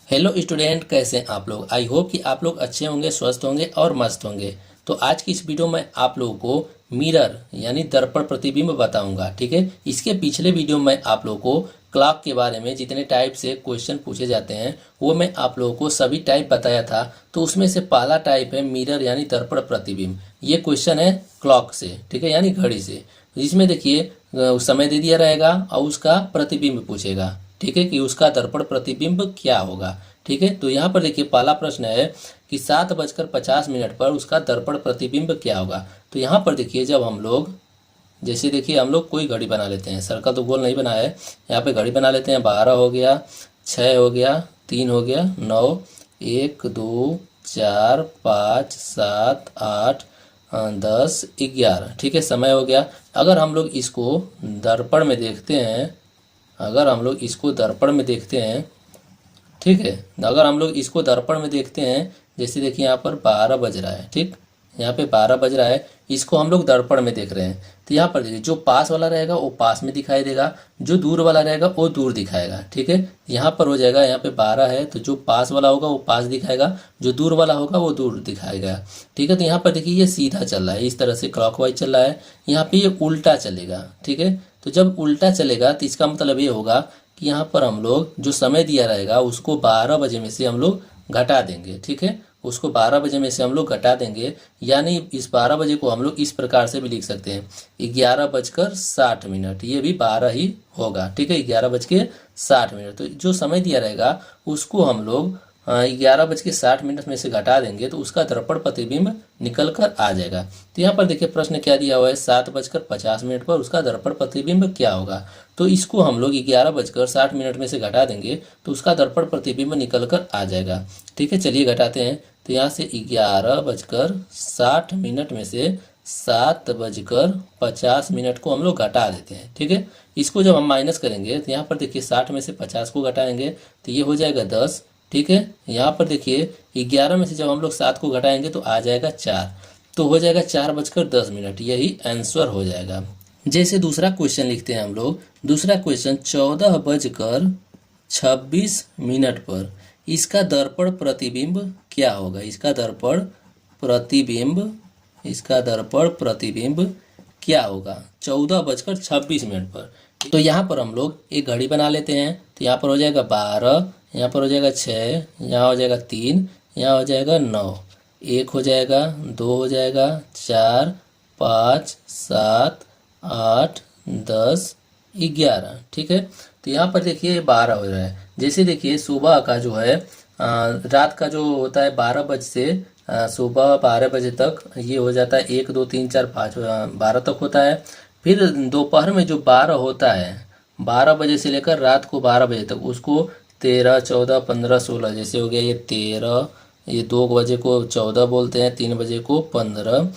Hello student, कैसे हैं आप लोग। आई होप कि आप लोग अच्छे होंगे, स्वस्थ होंगे और मस्त होंगे। तो आज की इस वीडियो में आप लोगों को मिरर यानी दर्पण प्रतिबिंब बताऊंगा। ठीक है, इसके पिछले वीडियो में आप लोगों को क्लॉक के बारे में जितने टाइप से क्वेश्चन पूछे जाते हैं वो मैं आप लोगों को सभी टाइप बताया था। तो उसमें से पहला टाइप है मिरर यानी दर्पण प्रतिबिंब। ये क्वेश्चन है क्लॉक से, ठीक है, यानी घड़ी से। जिसमें देखिए समय दे दिया रहेगा और उसका प्रतिबिंब पूछेगा। ठीक है, कि उसका दर्पण प्रतिबिंब क्या होगा। ठीक है, तो यहाँ पर देखिए पहला प्रश्न है कि 7:50 पर उसका दर्पण प्रतिबिंब क्या होगा। तो यहाँ पर देखिए जब हम लोग जैसे देखिए हम लोग कोई घड़ी बना लेते हैं, सर्कल तो गोल नहीं बना है, यहाँ पे घड़ी बना लेते हैं। 12 हो गया, 6 हो गया, 3 हो गया, 9, 1 2 4 5 7 8 10 11। ठीक है, समय हो गया। अगर हम लोग इसको दर्पण में देखते हैं, अगर हम लोग इसको दर्पण में देखते हैं, ठीक है, अगर हम लोग इसको दर्पण में देखते हैं, जैसे देखिए यहाँ पर 12 बज रहा है, ठीक, यहाँ पे 12 बज रहा है, इसको हम लोग दर्पण में देख रहे हैं। तो यहाँ पर देखिए जो पास वाला रहेगा वो पास में दिखाई देगा, जो दूर वाला रहेगा वो दूर दिखाएगा। ठीक है, यहाँ पर हो जाएगा, यहाँ पे 12 है तो जो पास वाला होगा वो पास दिखाएगा, जो दूर वाला होगा वो दूर दिखाएगा। ठीक है, तो यहाँ पर देखिए ये सीधा चल रहा है, इस तरह से क्लॉकवाइज चल रहा है। यहाँ पे ये उल्टा चलेगा। ठीक है, तो जब उल्टा चलेगा तो इसका मतलब ये होगा कि यहाँ पर हम लोग जो समय दिया रहेगा उसको 12 बजे में से हम लोग घटा देंगे। ठीक है, उसको 12 बजे में से हम लोग घटा देंगे, यानी इस 12 बजे को हम लोग इस प्रकार से भी लिख सकते हैं 11:60। ये भी 12 ही होगा। ठीक है, 11:60। तो जो समय दिया रहेगा उसको हम लोग 11:60 में से घटा देंगे तो उसका दर्पण प्रतिबिंब निकल कर आ जाएगा। तो यहाँ पर देखिए प्रश्न क्या दिया हुआ है, 7:50 पर उसका दर्पण प्रतिबिंब क्या होगा। तो इसको हम लोग 11:60 में से घटा देंगे तो उसका दर्पण प्रतिबिंब निकल कर आ जाएगा। ठीक है, चलिए घटाते हैं। तो यहाँ से 11:60 में से 7:50 को हम लोग घटा देते हैं। ठीक है, इसको जब हम माइनस करेंगे तो यहाँ पर देखिए 60 में से 50 को घटाएंगे तो ये हो जाएगा 10। ठीक है, यहाँ पर देखिए 11 में से जब हम लोग 7 को घटाएंगे तो आ जाएगा 4, तो हो जाएगा 4:10। यही आंसर हो जाएगा। जैसे दूसरा क्वेश्चन लिखते हैं हम लोग। दूसरा क्वेश्चन 14:26 पर इसका दर्पण प्रतिबिंब क्या होगा। इसका दर्पण प्रतिबिंब क्या होगा 14:26 पर। तो यहाँ पर हम लोग एक घड़ी बना लेते हैं। तो यहाँ पर हो जाएगा 12, यहाँ पर हो जाएगा 6, यहाँ हो जाएगा 3, यहाँ हो जाएगा 9, 1 हो जाएगा, 2 हो जाएगा, 4 5 7 8 10 11। ठीक है, तो यहाँ पर देखिए 12 हो रहा है। जैसे देखिए सुबह का जो है रात का जो होता है 12 बजे से सुबह 12 बजे तक ये हो जाता है 1 2 3 4 5 12 तक होता है। फिर दोपहर में जो 12 होता है, 12 बजे से लेकर रात को 12 बजे तक, उसको 13 14 15 16, जैसे हो गया ये 13, ये 2 बजे को 14 बोलते हैं, 3 बजे को 15,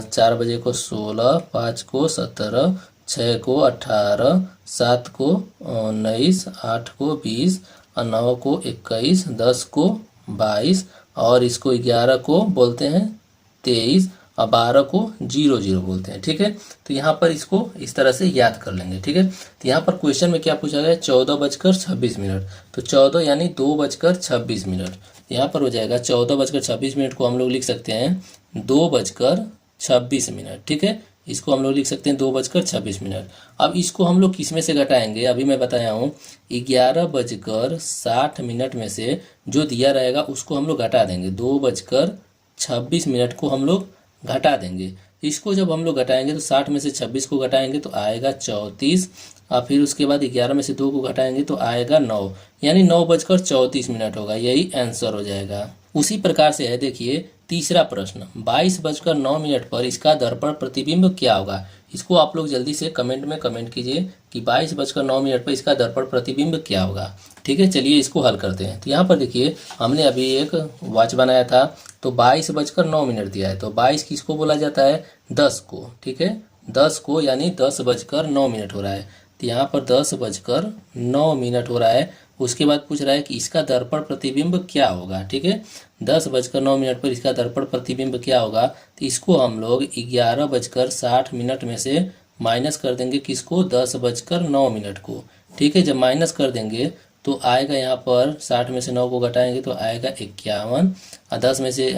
4 बजे को 16, 5 को 17, 6 को 18, 7 को 19, 8 को 20, 9 को 21, 10 को 22, और इसको 11 को बोलते हैं 23, और 12 को 00 बोलते हैं। ठीक है, तो यहाँ पर इसको इस तरह से याद कर लेंगे। ठीक है, तो यहाँ पर क्वेश्चन में क्या पूछा गया, 14:26। तो 14 यानी 2:26। यहाँ पर हो जाएगा 14:26 को हम लोग लिख सकते हैं 2:26। ठीक है, इसको हम लोग लिख सकते हैं 2:26। अब इसको हम लोग किस में से घटाएंगे, अभी मैं बताया हूँ 11:60 में से जो दिया रहेगा उसको हम लोग घटा देंगे, 2:26 को हम लोग घटा देंगे। इसको जब हम लोग घटाएंगे तो 60 में से 26 को घटाएंगे तो आएगा 34, और फिर उसके बाद 11 में से 2 को घटाएंगे तो आएगा 9, यानी 9:34 होगा। यही आंसर हो जाएगा। उसी प्रकार से है देखिए तीसरा प्रश्न, 22:09 पर इसका दर्पण प्रतिबिंब क्या होगा। इसको आप लोग जल्दी से कमेंट में कमेंट कीजिए कि 22:09 पर इसका दर्पण प्रतिबिंब क्या होगा। ठीक है, चलिए इसको हल करते हैं। तो यहाँ पर देखिए हमने अभी एक वॉच बनाया था, तो 22:09 दिया है, तो 22 किसको बोला जाता है, 10 को। ठीक है, 10 को, यानी 10:09 हो रहा है। तो यहाँ पर 10:09 हो रहा है। उसके बाद पूछ रहा है कि इसका दर्पण प्रतिबिंब क्या होगा। ठीक है, 10:09 पर इसका दर्पण प्रतिबिंब क्या होगा। तो इसको हम लोग 11:60 में से माइनस कर देंगे, किसको, 10:09 को। ठीक है, जब माइनस कर देंगे तो आएगा यहाँ पर 60 में से 9 को घटाएंगे तो आएगा 51, और 10 में से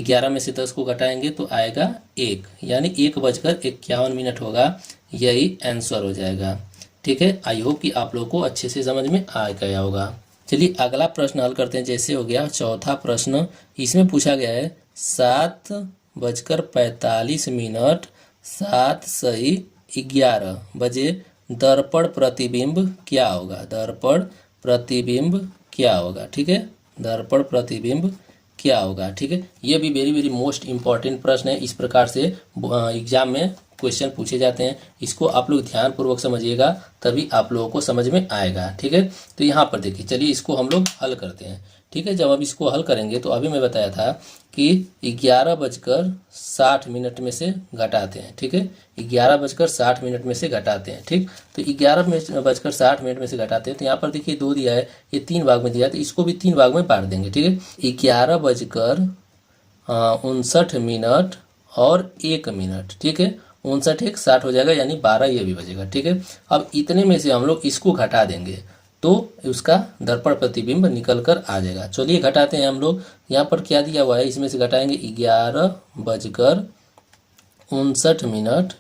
11 में से 10 को घटाएंगे तो आएगा 1, यानी 1:51 होगा। यही आंसर हो जाएगा। ठीक है, आई होप कि आप लोग को अच्छे से समझ में आ गया होगा। चलिए अगला प्रश्न हल करते हैं। जैसे हो गया चौथा प्रश्न, इसमें पूछा गया है 7:45 7 सही 11 बजे दर्पण प्रतिबिंब क्या होगा? दर्पण प्रतिबिंब क्या होगा? ठीक है, दर्पण प्रतिबिंब क्या होगा? ठीक है, ये भी वेरी वेरी मोस्ट इंपॉर्टेंट प्रश्न है। इस प्रकार से एग्जाम में क्वेश्चन पूछे जाते हैं। इसको आप लोग ध्यानपूर्वक समझिएगा, तभी आप लोगों को समझ में आएगा। ठीक है, तो यहाँ पर देखिए, चलिए इसको हम लोग हल करते हैं। ठीक है, जब अब इसको हल करेंगे तो अभी मैं बताया था कि 11:60 में से घटाते हैं। ठीक है, 11:60 में से घटाते हैं। ठीक, तो 11:60 में से घटाते हैं तो यहाँ पर देखिए 2 दिया है, ये 3 भाग में दिया है, तो इसको भी 3 भाग में बांट देंगे। ठीक है, 11:59 और 1 मिनट। ठीक है, 59 1 60 हो जाएगा, यानी 12 ये भी बजेगा। ठीक है, अब इतने में से हम लोग इसको घटा देंगे तो उसका दर्पण प्रतिबिंब निकल कर आ जाएगा। चलिए घटाते हैं हम लोग। यहाँ पर क्या दिया हुआ है, इसमें से घटाएंगे 11:59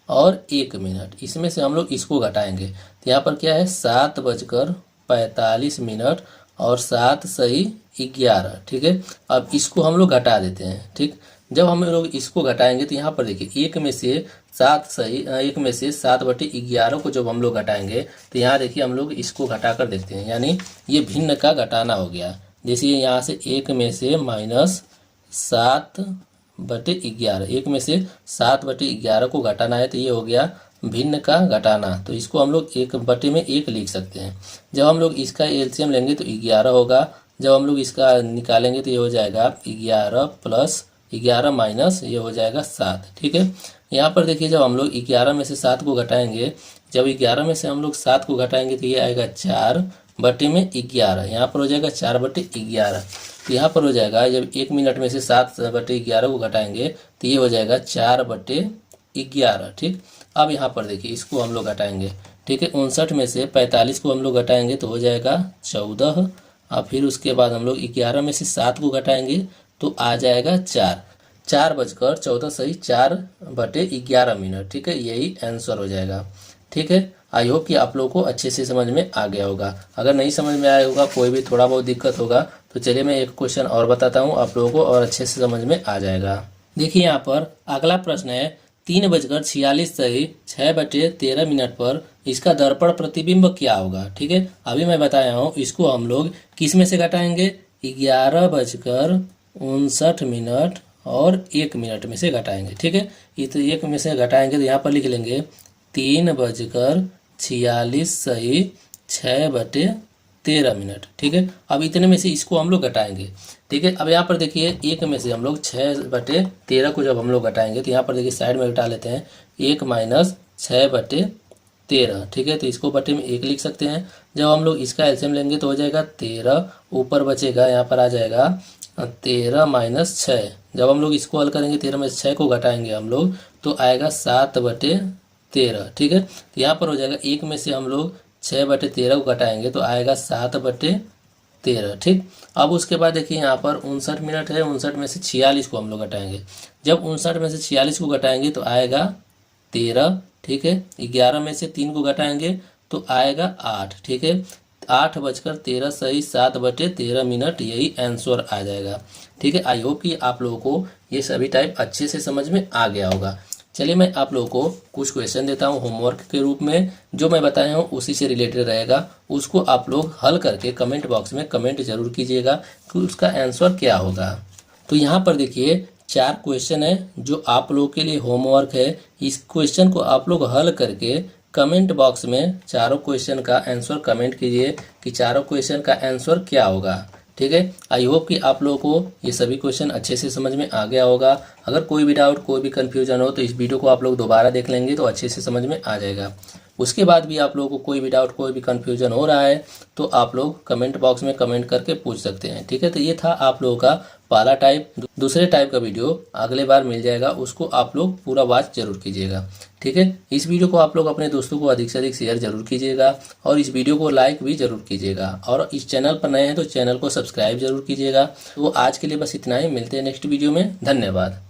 और 1 मिनट। इसमें से हम लोग इसको घटाएंगे तो यहाँ पर क्या है 7:45 और 7 सही 11। ठीक है, अब इसको हम लोग घटा देते हैं। ठीक, जब हम लोग इसको घटाएंगे तो यहाँ पर देखिए 1 में से 7/11 को जब हम लोग घटाएंगे तो यहाँ देखिए हम लोग इसको घटा कर देखते हैं, यानी ये भिन्न का घटाना हो गया। जैसे यहाँ से 1 में से -7/11, 1 में से 7/11 को घटाना है तो ये हो गया भिन्न का घटाना। तो इसको हम लोग 1/1 लिख सकते हैं। जब हम लोग इसका एलसीएम लेंगे तो 11 होगा। जब हम लोग इसका निकालेंगे तो ये हो जाएगा 11 + 11 माइनस ये हो जाएगा 7। ठीक है, यहाँ पर देखिए जब हम लोग 11 में से 7 को घटाएंगे, जब 11 में से हम लोग 7 को घटाएंगे तो ये आएगा 4/11। यहाँ पर हो जाएगा 4/11। तो यहाँ पर हो जाएगा जब 1 मिनट में से 7/11 को घटाएंगे तो ये हो जाएगा 4/11। ठीक, अब यहाँ पर देखिए इसको हम लोग घटाएंगे। ठीक है, 59 में से 45 को हम लोग घटाएंगे तो हो जाएगा 14, और फिर उसके बाद हम लोग 11 में से 7 को घटाएंगे तो आ जाएगा 4 सही 4/11। ठीक है, यही आंसर हो जाएगा। ठीक है, आई होप कि आप लोगों को अच्छे से समझ में आ गया होगा। अगर नहीं समझ में आया होगा, कोई भी थोड़ा बहुत दिक्कत होगा तो चलिए मैं एक क्वेश्चन और बताता हूँ आप लोगों को, और अच्छे से समझ में आ जाएगा। देखिए यहाँ पर अगला प्रश्न है 3:46 सही 6/13 पर इसका दर्पण प्रतिबिंब क्या होगा? ठीक है, अभी मैं बताया हूँ, इसको हम लोग किस में से घटाएंगे? 11:59 और 1 मिनट में से घटाएंगे। ठीक है, ये तो 1 में से घटाएंगे तो यहाँ पर लिख लेंगे 3:46 सही 6/13। ठीक है, अब इतने में से इसको हम लोग घटाएंगे। ठीक है, अब यहाँ पर देखिए 1 में से हम लोग 6/13 को जब हम लोग घटाएंगे तो यहाँ पर देखिए साइड में घटा लेते हैं 1 - 6/13। ठीक है, तो इसको बटे में 1 लिख सकते हैं। जब हम लोग इसका एलसीएम लेंगे तो हो जाएगा 13, ऊपर बचेगा यहाँ पर आ जाएगा 13 - 6। जब हम लोग इसको हल करेंगे 13 में से 6 को घटाएंगे हम लोग तो आएगा 7/13। ठीक है, तो यहाँ पर हो जाएगा 1 में से हम लोग 6/13 को घटाएंगे तो आएगा 7/13। ठीक, अब उसके बाद देखिए यहाँ पर 59 मिनट है, 59 में से 46 को हम लोग घटाएंगे। जब 59 में से 46 को घटाएंगे तो आएगा 13। ठीक है, 11 में से 3 को घटाएंगे तो आएगा 8। ठीक है, 8:13 सही 7/13, यही आंसर आ जाएगा। ठीक है, आई होप कि आप लोगों को ये सभी टाइप अच्छे से समझ में आ गया होगा। चलिए मैं आप लोगों को कुछ क्वेश्चन देता हूँ होमवर्क के रूप में, जो मैं बताया हूँ उसी से रिलेटेड रहेगा। उसको आप लोग हल करके कमेंट बॉक्स में कमेंट जरूर कीजिएगा कि उसका आंसर क्या होगा। तो यहाँ पर देखिए 4 क्वेश्चन है जो आप लोगों के लिए होमवर्क है। इस क्वेश्चन को आप लोग हल करके कमेंट बॉक्स में चारों क्वेश्चन का आंसर कमेंट कीजिए कि चारों क्वेश्चन का आंसर क्या होगा। ठीक है, आई होप कि आप लोगों को ये सभी क्वेश्चन अच्छे से समझ में आ गया होगा। अगर कोई भी डाउट कोई भी कन्फ्यूजन हो तो इस वीडियो को आप लोग दोबारा देख लेंगे तो अच्छे से समझ में आ जाएगा। उसके बाद भी आप लोगों को कोई भी डाउट कोई भी कन्फ्यूजन हो रहा है तो आप लोग कमेंट बॉक्स में कमेंट करके पूछ सकते हैं। ठीक है, तो ये था आप लोगों का पहला टाइप दूसरे टाइप का वीडियो अगले बार मिल जाएगा, उसको आप लोग पूरा वॉच जरूर कीजिएगा। ठीक है, इस वीडियो को आप लोग अपने दोस्तों को अधिक से अधिक शेयर जरूर कीजिएगा और इस वीडियो को लाइक भी जरूर कीजिएगा और इस चैनल पर नए हैं तो चैनल को सब्सक्राइब जरूर कीजिएगा। तो आज के लिए बस इतना ही, मिलते हैं नेक्स्ट वीडियो में। धन्यवाद।